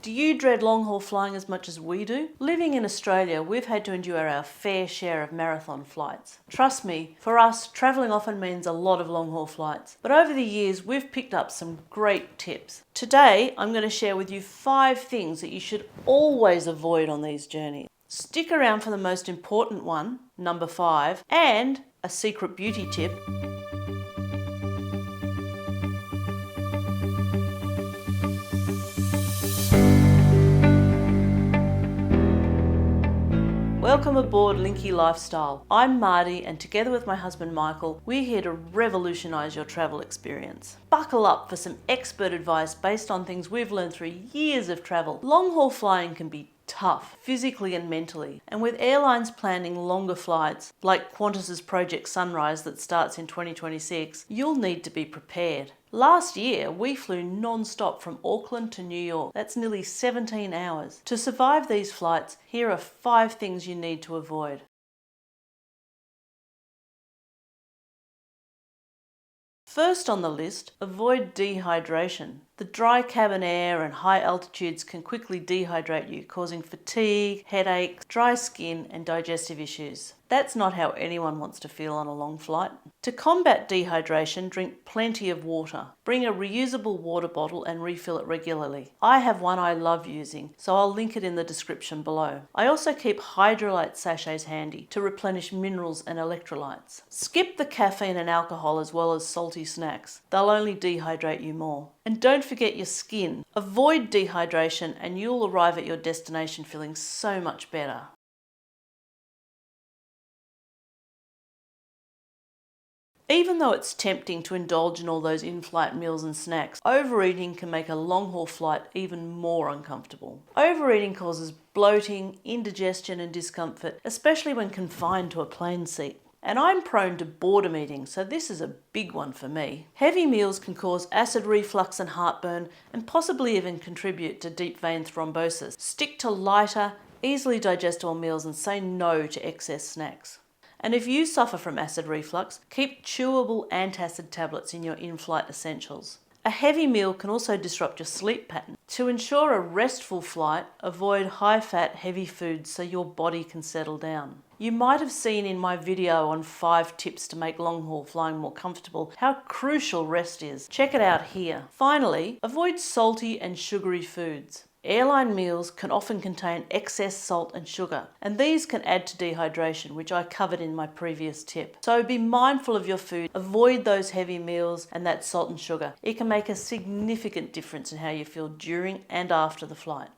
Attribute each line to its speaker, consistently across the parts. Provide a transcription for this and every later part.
Speaker 1: Do you dread long-haul flying as much as we do? Living in Australia, we've had to endure our fair share of marathon flights. Trust me, for us, travelling often means a lot of long-haul flights. But over the years, we've picked up some great tips. Today, I'm going to share with you 5 things that you should always avoid on these journeys. Stick around for the most important one, number 5, and a secret beauty tip. Welcome aboard Linke Lifestyle. I'm Mardi, and together with my husband Michael, we're here to revolutionise your travel experience. Buckle up for some expert advice based on things we've learned through years of travel. Long-haul flying can be tough, physically and mentally, and with airlines planning longer flights, like Qantas's Project Sunrise that starts in 2026, you'll need to be prepared. Last year, we flew non-stop from Auckland to New York. That's nearly 17 hours. To survive these flights, here are 5 things you need to avoid. First on the list, avoid dehydration. The dry cabin air and high altitudes can quickly dehydrate you, causing fatigue, headaches, dry skin, and digestive issues. That's not how anyone wants to feel on a long flight. To combat dehydration, drink plenty of water. Bring a reusable water bottle and refill it regularly. I have one I love using, so I'll link it in the description below. I also keep hydrolyte sachets handy to replenish minerals and electrolytes. Skip the caffeine and alcohol as well as salty snacks. They'll only dehydrate you more. And don't forget your skin. Avoid dehydration and you'll arrive at your destination feeling so much better. Even though it's tempting to indulge in all those in-flight meals and snacks, overeating can make a long-haul flight even more uncomfortable. Overeating causes bloating, indigestion and discomfort, especially when confined to a plane seat. And I'm prone to boredom eating, so this is a big one for me. Heavy meals can cause acid reflux and heartburn, and possibly even contribute to deep vein thrombosis. Stick to lighter, easily digestible meals and say no to excess snacks. And if you suffer from acid reflux, keep chewable antacid tablets in your in-flight essentials. A heavy meal can also disrupt your sleep pattern. To ensure a restful flight, avoid high-fat, heavy foods so your body can settle down. You might have seen in my video on 5 tips to make long-haul flying more comfortable how crucial rest is. Check it out here. Finally, avoid salty and sugary foods. Airline meals can often contain excess salt and sugar, and these can add to dehydration, which I covered in my previous tip. So be mindful of your food, avoid those heavy meals and that salt and sugar. It can make a significant difference in how you feel during and after the flight.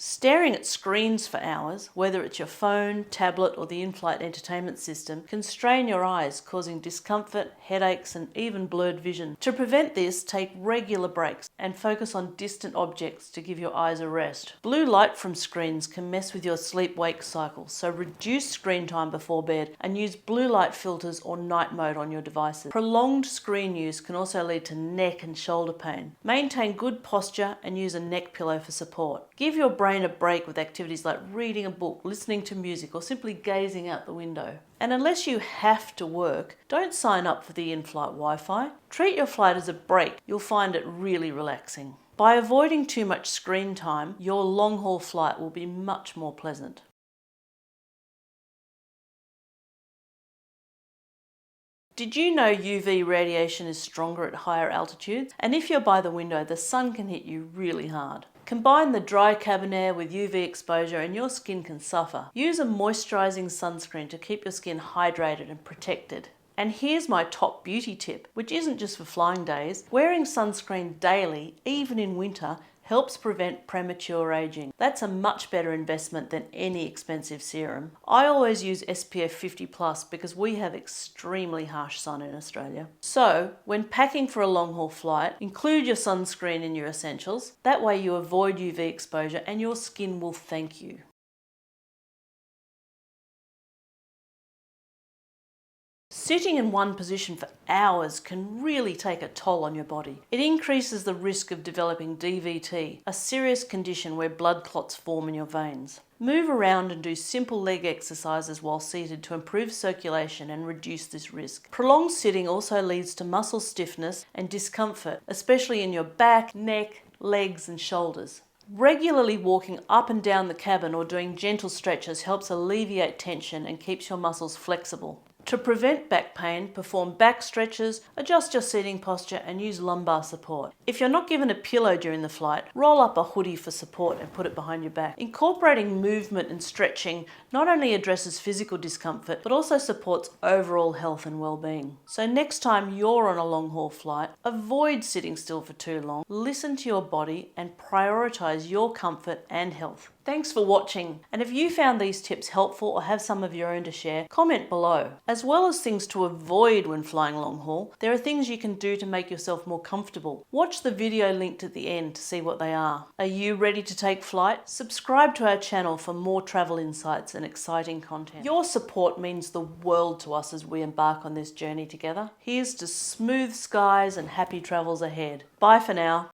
Speaker 1: Staring at screens for hours, whether it's your phone, tablet or the in-flight entertainment system, can strain your eyes, causing discomfort, headaches and even blurred vision. To prevent this, take regular breaks and focus on distant objects to give your eyes a rest. Blue light from screens can mess with your sleep-wake cycle, so reduce screen time before bed and use blue light filters or night mode on your devices. Prolonged screen use can also lead to neck and shoulder pain. Maintain good posture and use a neck pillow for support. Give your brain a break with activities like reading a book, listening to music, or simply gazing out the window. And unless you have to work, don't sign up for the in-flight Wi-Fi. Treat your flight as a break. You'll find it really relaxing. By avoiding too much screen time, your long-haul flight will be much more pleasant. Did you know UV radiation is stronger at higher altitudes? And if you're by the window, the sun can hit you really hard. Combine the dry cabin air with UV exposure and your skin can suffer. Use a moisturising sunscreen to keep your skin hydrated and protected. And here's my top beauty tip, which isn't just for flying days. Wearing sunscreen daily, even in winter, helps prevent premature aging. That's a much better investment than any expensive serum. I always use SPF 50+ because we have extremely harsh sun in Australia. So, when packing for a long-haul flight, include your sunscreen in your essentials. That way you avoid UV exposure and your skin will thank you. Sitting in one position for hours can really take a toll on your body. It increases the risk of developing DVT, a serious condition where blood clots form in your veins. Move around and do simple leg exercises while seated to improve circulation and reduce this risk. Prolonged sitting also leads to muscle stiffness and discomfort, especially in your back, neck, legs and shoulders. Regularly walking up and down the cabin or doing gentle stretches helps alleviate tension and keeps your muscles flexible. To prevent back pain, perform back stretches, adjust your seating posture and use lumbar support. If you're not given a pillow during the flight, roll up a hoodie for support and put it behind your back. Incorporating movement and stretching not only addresses physical discomfort, but also supports overall health and well-being. So next time you're on a long-haul flight, avoid sitting still for too long, listen to your body and prioritize your comfort and health. Thanks for watching, and if you found these tips helpful or have some of your own to share, comment below. As well as things to avoid when flying long haul, there are things you can do to make yourself more comfortable. Watch the video linked at the end to see what they are. Are you ready to take flight? Subscribe to our channel for more travel insights and exciting content. Your support means the world to us as we embark on this journey together. Here's to smooth skies and happy travels ahead. Bye for now.